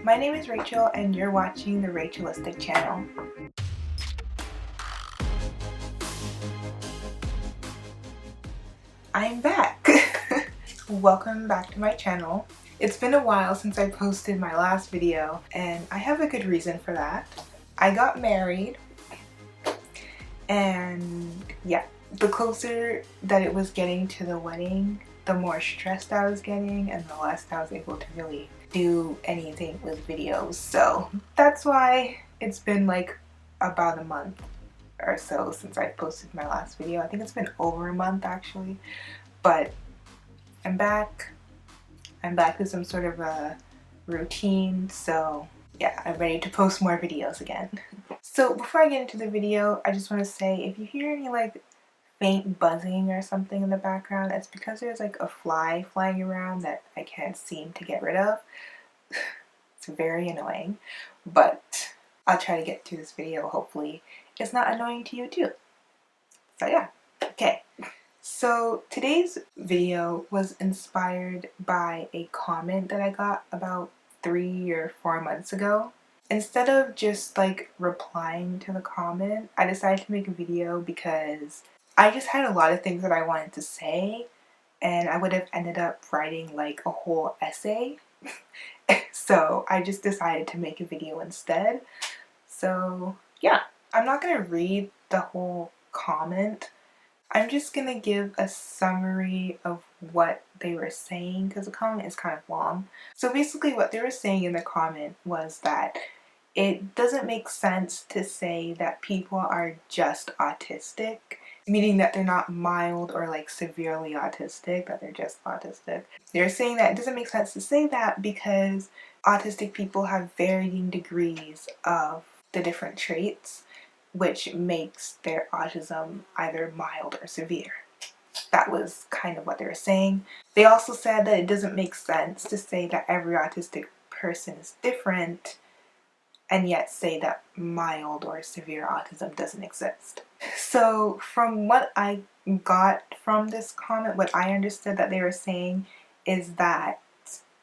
My name is Rachel and you're watching the Rachalistic channel. I'm back! Welcome back to my channel. It's been a while since I posted my last video and I have a good reason for that. I got married and yeah, the closer that it was getting to the wedding, the more stressed I was getting and the less I was able to really do anything with videos. So that's why it's been like about a month or so since I posted my last video. I think it's been over a month actually, but I'm back. I'm back to some sort of a routine, so yeah, I'm ready to post more videos again. So before I get into the video, I just want to say if you hear any like faint buzzing or something in the background, it's because there's like a fly flying around that I can't seem to get rid of. It's very annoying, but I'll try to get through this video. Hopefully it's not annoying to you too. So yeah, okay. So today's video was inspired by a comment that I got about 3 or 4 months ago. Instead of just like replying to the comment, I decided to make a video because I just had a lot of things that I wanted to say and I would have ended up writing like a whole essay. So I just decided to make a video instead. So yeah, I'm not gonna read the whole comment. I'm just gonna give a summary of what they were saying because the comment is kind of long. So basically what they were saying in the comment was that it doesn't make sense to say that people are just autistic, meaning that they're not mild or like severely autistic, that they're just autistic. They're saying that it doesn't make sense to say that because autistic people have varying degrees of the different traits, which makes their autism either mild or severe. That was kind of what they were saying. They also said that it doesn't make sense to say that every autistic person is different and yet say that mild or severe autism doesn't exist. So from what I got from this comment, what I understood that they were saying is that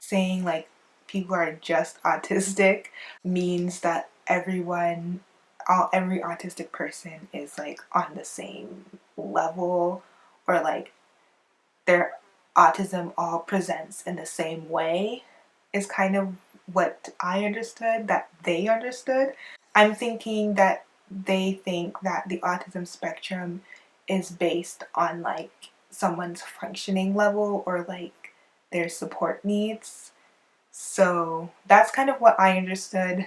saying like people are just autistic means that every autistic person is like on the same level, or like their autism all presents in the same way, is kind of what I understood that they understood. I'm thinking that they think that the autism spectrum is based on like someone's functioning level or like their support needs. So that's kind of what I understood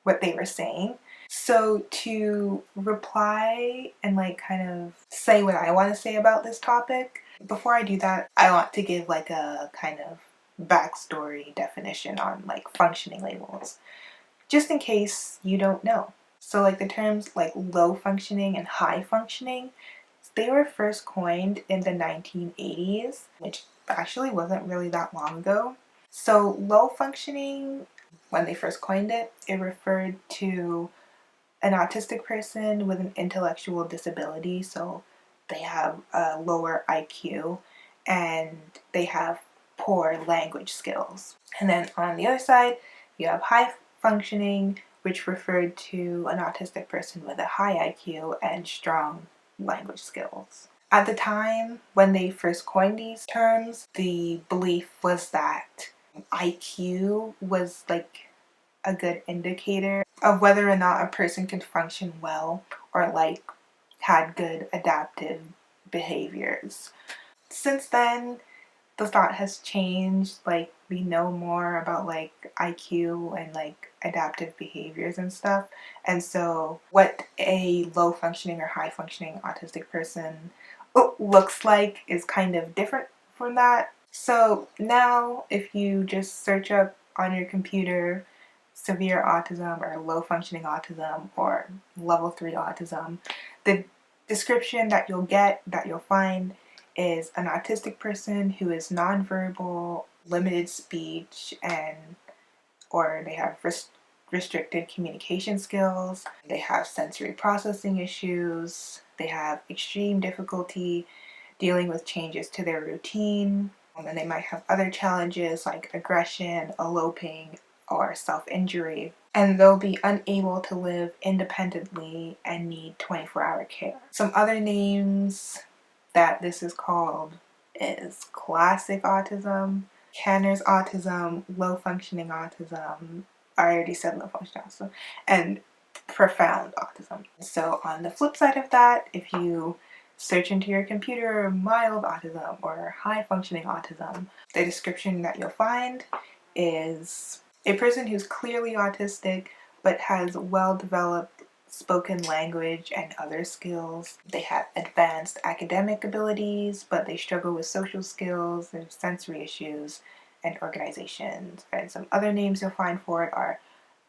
what they were saying. So to reply and like kind of say what I want to say about this topic, before I do that, I want to give like a kind of backstory definition on like functioning labels, just in case you don't know. So like the terms like low functioning and high functioning, they were first coined in the 1980s, which actually wasn't really that long ago. So low functioning, when they first coined it, it referred to an autistic person with an intellectual disability. So they have a lower IQ and they have poor language skills. And then on the other side, you have high functioning, which referred to an autistic person with a high IQ and strong language skills. At the time when they first coined these terms, the belief was that IQ was like a good indicator of whether or not a person can function well or like had good adaptive behaviors. Since then, the thought has changed. Like we know more about like IQ and like adaptive behaviors and stuff. And so what a low functioning or high functioning autistic person looks like is kind of different from that. So now if you just search up on your computer severe autism or low functioning autism or level 3 autism, the description that you'll find is an autistic person who is nonverbal, limited speech, and or they have restricted communication skills, they have sensory processing issues, they have extreme difficulty dealing with changes to their routine, and they might have other challenges like aggression, eloping, or self-injury, and they'll be unable to live independently and need 24-hour care. Some other names that this is called is classic autism, Kanner's autism, low functioning autism, I already said low functioning autism, and profound autism. So on the flip side of that, if you search into your computer mild autism or high functioning autism, the description that you'll find is a person who's clearly autistic but has well-developed spoken language and other skills. They have advanced academic abilities, but they struggle with social skills and sensory issues and organizations. And some other names you'll find for it are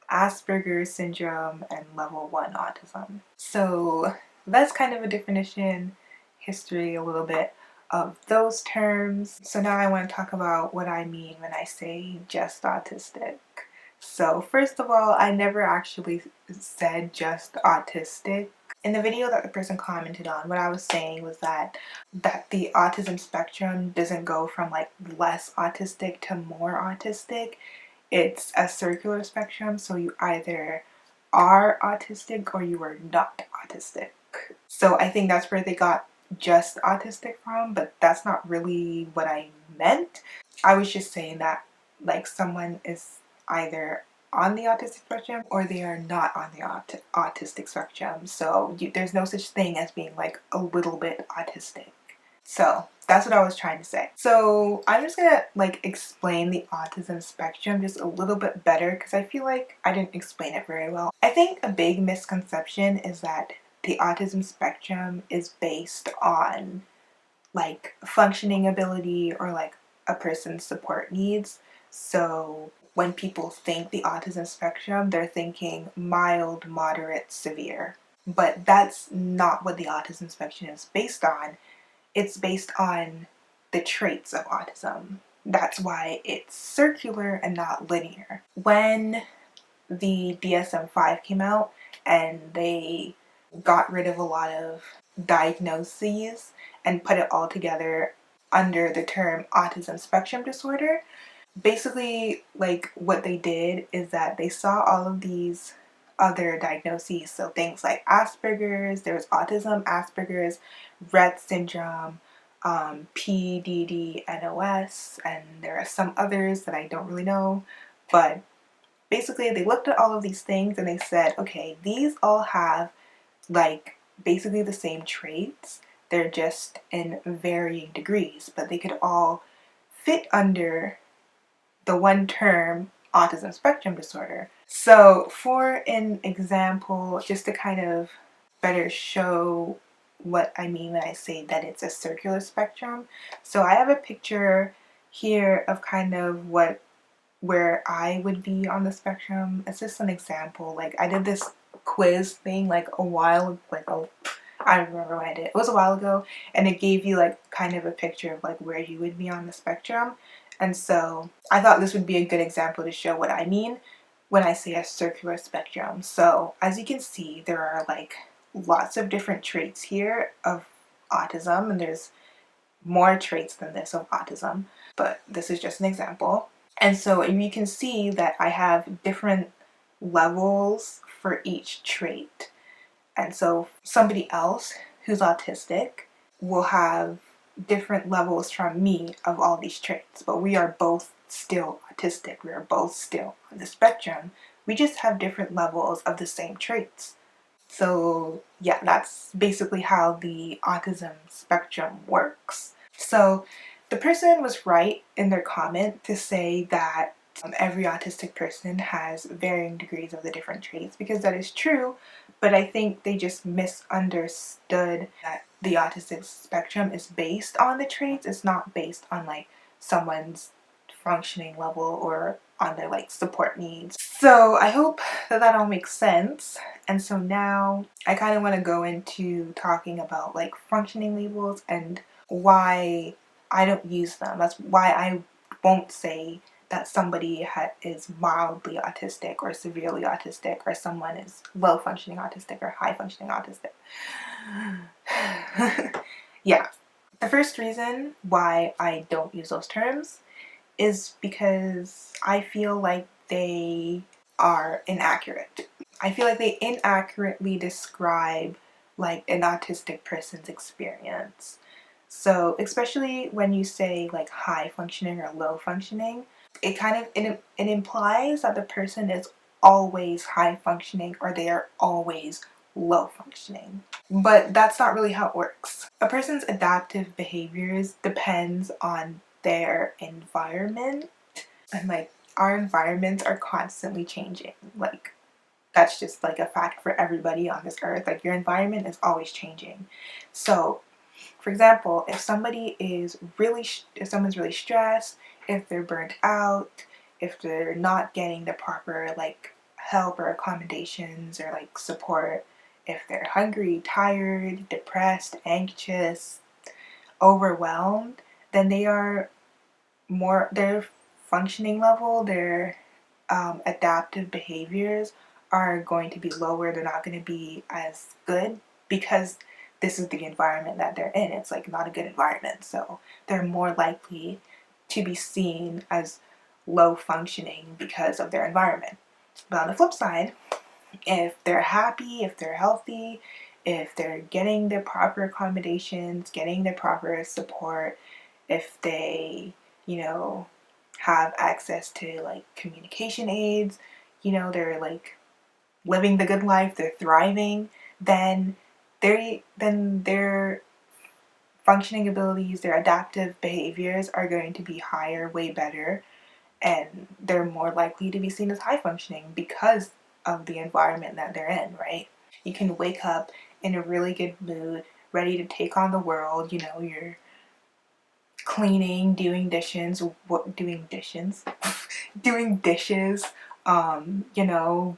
Asperger's syndrome and level 1 autism. So that's kind of a definition, history a little bit of those terms. So now I want to talk about what I mean when I say just autistic. So first of all, I never actually said just autistic. In the video that the person commented on, what I was saying was that the autism spectrum doesn't go from like less autistic to more autistic. It's a circular spectrum, so you either are autistic or you are not autistic. So I think that's where they got just autistic from, but that's not really what I meant. I was just saying that like someone is either on the autistic spectrum or they are not on the autistic spectrum. So there's no such thing as being like a little bit autistic. So that's what I was trying to say. So I'm just gonna like explain the autism spectrum just a little bit better because I feel like I didn't explain it very well. I think a big misconception is that the autism spectrum is based on like functioning ability or like a person's support needs. So when people think the autism spectrum, they're thinking mild, moderate, severe. But that's not what the autism spectrum is based on. It's based on the traits of autism. That's why it's circular and not linear. When the DSM-5 came out and they got rid of a lot of diagnoses and put it all together under the term autism spectrum disorder, basically like what they did is that they saw all of these other diagnoses, so things like Asperger's, there's autism, Asperger's, Rett syndrome, PDD-NOS, and there are some others that I don't really know, but basically they looked at all of these things and they said, okay, these all have like basically the same traits, they're just in varying degrees, but they could all fit under the one term autism spectrum disorder. So for an example, just to kind of better show what I mean when I say that it's a circular spectrum. So I have a picture here of kind of where I would be on the spectrum. It's just an example. Like I did this quiz thing like a while, I don't remember when I did it. It was a while ago, and it gave you like kind of a picture of like where you would be on the spectrum. And so I thought this would be a good example to show what I mean when I say a circular spectrum. So as you can see, there are like lots of different traits here of autism, and there's more traits than this of autism, but this is just an example. And so you can see that I have different levels for each trait. And so somebody else who's autistic will have different levels from me of all these traits, but we are both still autistic. We are both still on the spectrum. We just have different levels of the same traits. So yeah, that's basically how the autism spectrum works. So the person was right in their comment to say that every autistic person has varying degrees of the different traits, because that is true, but I think they just misunderstood that the autistic spectrum is based on the traits. It's not based on like someone's functioning level or on their like support needs. So I hope that all makes sense. And so now I kind of want to go into talking about like functioning labels and why I don't use them. That's why I won't say that somebody is mildly autistic or severely autistic, or someone is low functioning autistic or high functioning autistic. Yeah. The first reason why I don't use those terms is because I feel like they are inaccurate. I feel like they inaccurately describe like an autistic person's experience. So especially when you say like high functioning or low functioning, it implies that the person is always high functioning or they are always low functioning. But that's not really how it works. A person's adaptive behaviors depends on their environment, and like our environments are constantly changing. Like that's just like a fact for everybody on this earth. Like your environment is always changing. So for example, if someone's really stressed, if they're burnt out, if they're not getting the proper like help or accommodations or like support, if they're hungry, tired, depressed, anxious, overwhelmed, then their functioning level, their adaptive behaviors are going to be lower. They're not going to be as good because this is the environment that they're in. It's like not a good environment. So they're more likely to be seen as low functioning because of their environment. But on the flip side, if they're happy, if they're healthy, if they're getting the proper accommodations, getting the proper support, if they, you know, have access to like communication aids, they're like living the good life, they're thriving, then their functioning abilities, their adaptive behaviors are going to be higher, way better, and they're more likely to be seen as high functioning because of the environment that they're in, right? You can wake up in a really good mood, ready to take on the world, you're cleaning, doing dishes,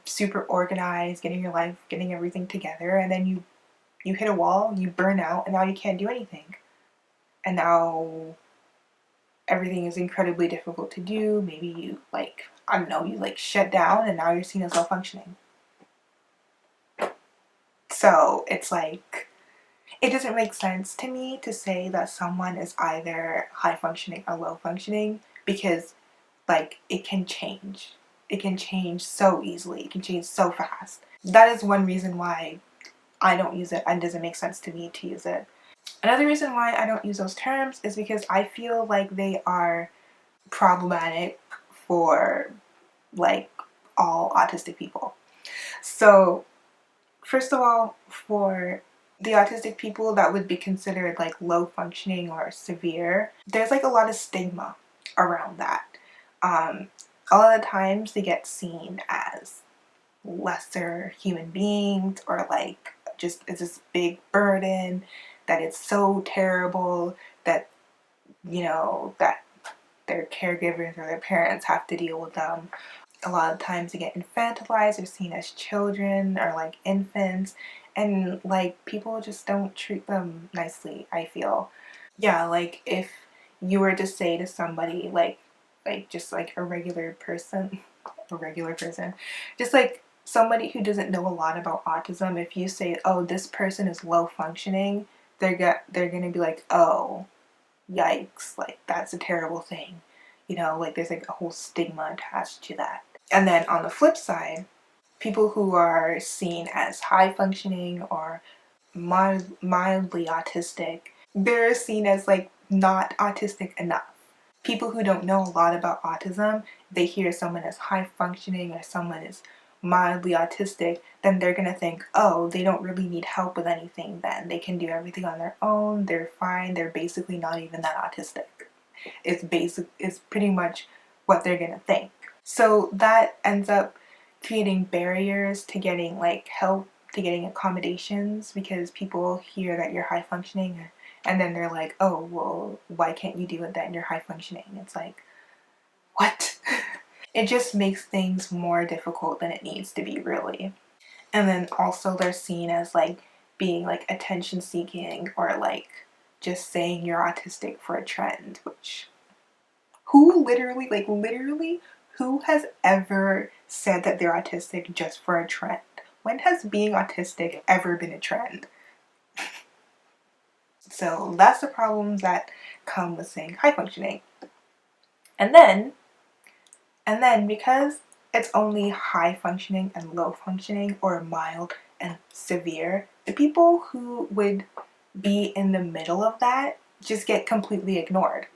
super organized, getting your life, getting everything together, and then you hit a wall, you burn out, and now you can't do anything. And now everything is incredibly difficult to do. Maybe you you shut down and now you're seen as low functioning. So it's like, it doesn't make sense to me to say that someone is either high functioning or low functioning because like it can change. It can change so easily. It can change so fast. That is one reason why I don't use it and it doesn't make sense to me to use it. Another reason why I don't use those terms is because I feel like they are problematic for like all autistic people. So first of all, for the autistic people that would be considered like low functioning or severe, there's like a lot of stigma around that. A lot of times they get seen as lesser human beings or like just it's this big burden, that it's so terrible that that their caregivers or their parents have to deal with them. A lot of times they get infantilized or seen as children or like infants, and like people just don't treat them nicely, I feel. Yeah, like if you were to say to somebody like just like a regular person, just like somebody who doesn't know a lot about autism, if you say, "Oh, this person is low functioning," they're gonna be like, "Oh, yikes, like that's a terrible thing." Like there's like a whole stigma attached to that. And then on the flip side, people who are seen as high functioning or mildly autistic, they're seen as like not autistic enough. People who don't know a lot about autism, they hear someone as high functioning or someone is mildly autistic, then they're gonna think, oh, they don't really need help with anything then. They can do everything on their own, they're fine, they're basically not even that autistic. It's pretty much what they're gonna think. So that ends up creating barriers to getting like help, to getting accommodations, because people hear that you're high functioning and then they're like, oh, well, why can't you do it then? You're high functioning. It's like, what? It just makes things more difficult than it needs to be, really. And then also they're seen as like being like attention seeking or like just saying you're autistic for a trend, which literally, who has ever said that they're autistic just for a trend? When has being autistic ever been a trend? So that's the problems that come with saying high functioning. And then because it's only high functioning and low functioning, or mild and severe. The people who would be in the middle of that just get completely ignored.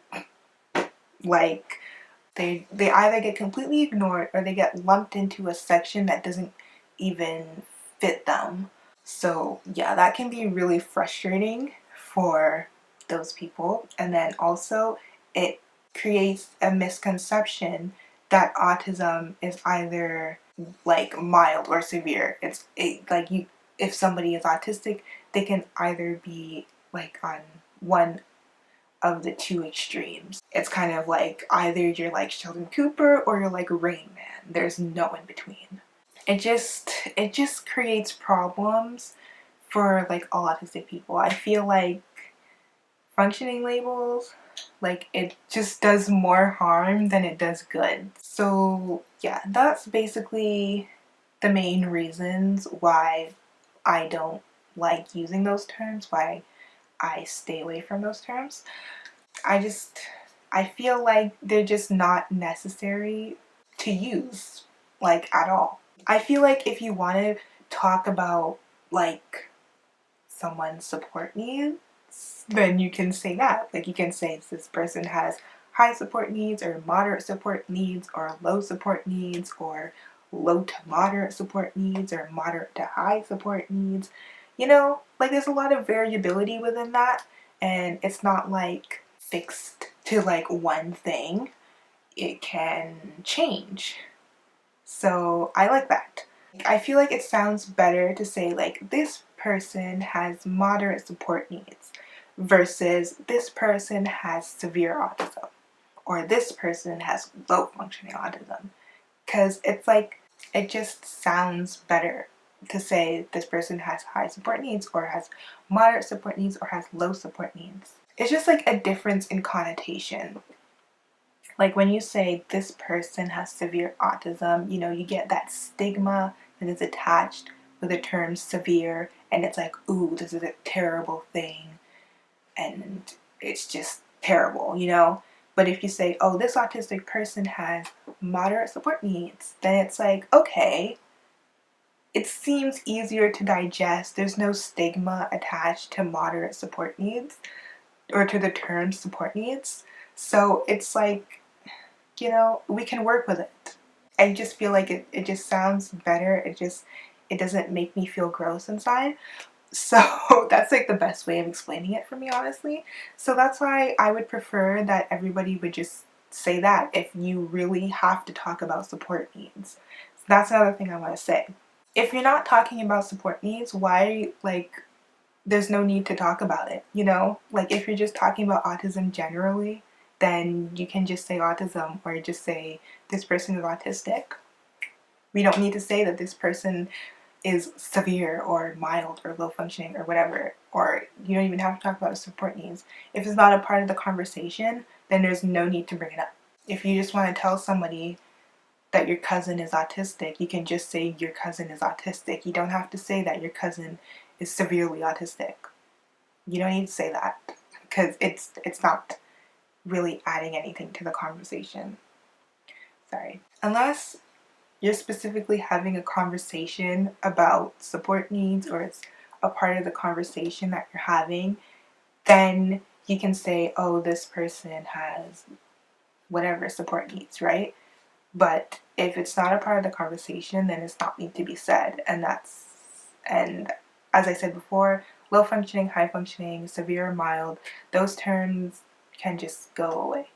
Like, they either get completely ignored or they get lumped into a section that doesn't even fit them. So yeah, that can be really frustrating for those people. And then also it creates a misconception that autism is either like mild or severe. Like, you, if somebody is autistic, they can either be like on one of the two extremes. It's kind of like either you're like Sheldon Cooper or you're like Rain Man. There's no in between. It just creates problems for like all autistic people. I feel like functioning labels, like, it just does more harm than it does good. So yeah, that's basically the main reasons why I don't like using those terms, why I stay away from those terms. I feel like they're just not necessary to use, like, at all. I feel like if you want to talk about like someone's support needs, then you can say that. Like, you can say this person has high support needs or moderate support needs or low support needs or low to moderate support needs or moderate to high support needs. You know, like, there's a lot of variability within that, and it's not like fixed to like one thing. It can change. So I like that. I feel like it sounds better to say like this person has moderate support needs versus this person has severe autism or this person has low functioning autism, because it's like, it just sounds better to say this person has high support needs or has moderate support needs or has low support needs. It's just like a difference in connotation. Like, when you say this person has severe autism, you know, you get that stigma that is attached with the term severe, and it's like, ooh, this is a terrible thing, and it's just terrible, you know? But if you say, oh, this autistic person has moderate support needs, then it's like, okay, it seems easier to digest. There's no stigma attached to moderate support needs or to the term support needs. So it's like, you know, we can work with it. I just feel like it just sounds better. It doesn't make me feel gross inside. So that's like the best way of explaining it for me, honestly. So that's why I would prefer that everybody would just say that if you really have to talk about support needs. So that's another thing I want to say. If you're not talking about support needs, why, like, there's no need to talk about it, you know? Like, if you're just talking about autism generally, then you can just say autism, or just say this person is autistic. We don't need to say that this person is severe or mild or low functioning or whatever, or you don't even have to talk about support needs. If it's not a part of the conversation, then there's no need to bring it up. If you just want to tell somebody that your cousin is autistic, you can just say your cousin is autistic. You don't have to say that your cousin is severely autistic. You don't need to say that, because it's not really adding anything to the conversation. Sorry. Unless you're specifically having a conversation about support needs, or it's a part of the conversation that you're having, then you can say, oh, this person has whatever support needs, right? But if it's not a part of the conversation, then it's not need to be said. And as I said before, low functioning, high functioning, severe, mild, those terms can just go away.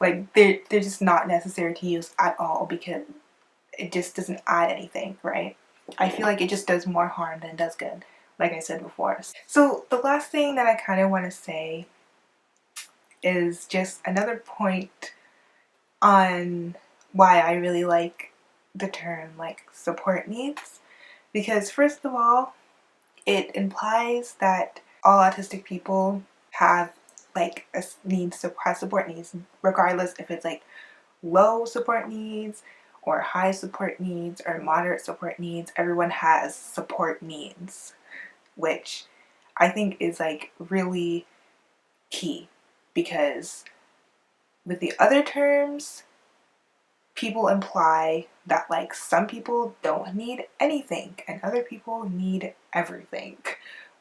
Like, they're just not necessary to use at all, because it just doesn't add anything, right? I feel like it just does more harm than it does good, like I said before. So the last thing that I kind of want to say is just another point on why I really like the term like support needs, because first of all, it implies that all autistic people have like have support needs, regardless if it's like low support needs or high support needs or moderate support needs. Everyone has support needs, which I think is like really key, because with the other terms, people imply that like some people don't need anything and other people need everything.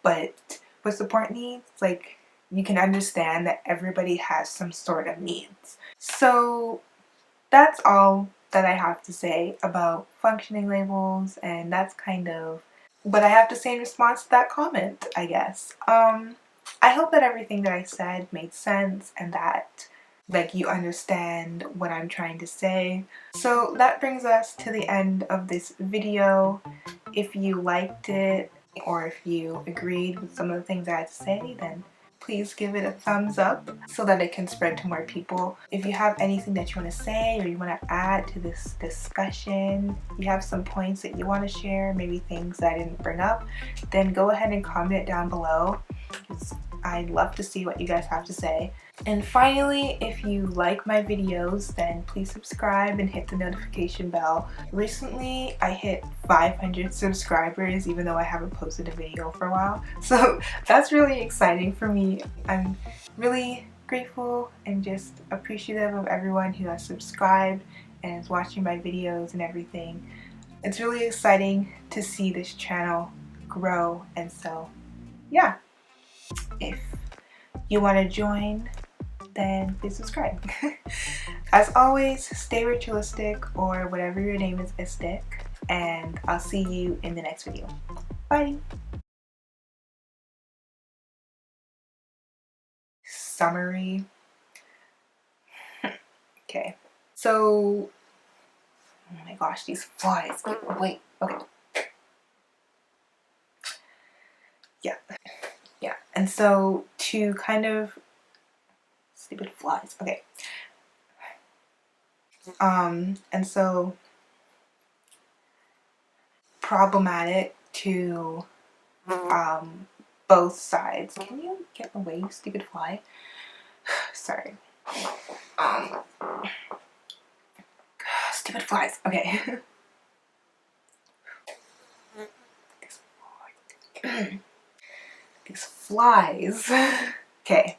But with support needs, like, you can understand that everybody has some sort of needs. So that's all that I have to say about functioning labels, and that's kind of what I have to say in response to that comment, I guess. I hope that everything that I said made sense and that like you understand what I'm trying to say. So that brings us to the end of this video. If you liked it or if you agreed with some of the things I had to say, then please give it a thumbs up so that it can spread to more people. If you have anything that you want to say or you want to add to this discussion, you have some points that you want to share, maybe things that I didn't bring up, then go ahead and comment it down below. I'd love to see what you guys have to say. And finally, if you like my videos, then please subscribe and hit the notification bell. Recently, I hit 500 subscribers even though I haven't posted a video for a while. So that's really exciting for me. I'm really grateful and just appreciative of everyone who has subscribed and is watching my videos and everything. It's really exciting to see this channel grow, and so yeah, if you want to join, then please subscribe. As always, stay ritualistic, or whatever your name is, istic, and I'll see you in the next video. Bye! Summary. Okay, so, oh my gosh, these flies. Wait, okay. Yeah, and so to kind of, stupid flies, okay. And so problematic to both sides. Can you get away, you stupid fly? Sorry. Stupid flies. Okay. These flies. Okay.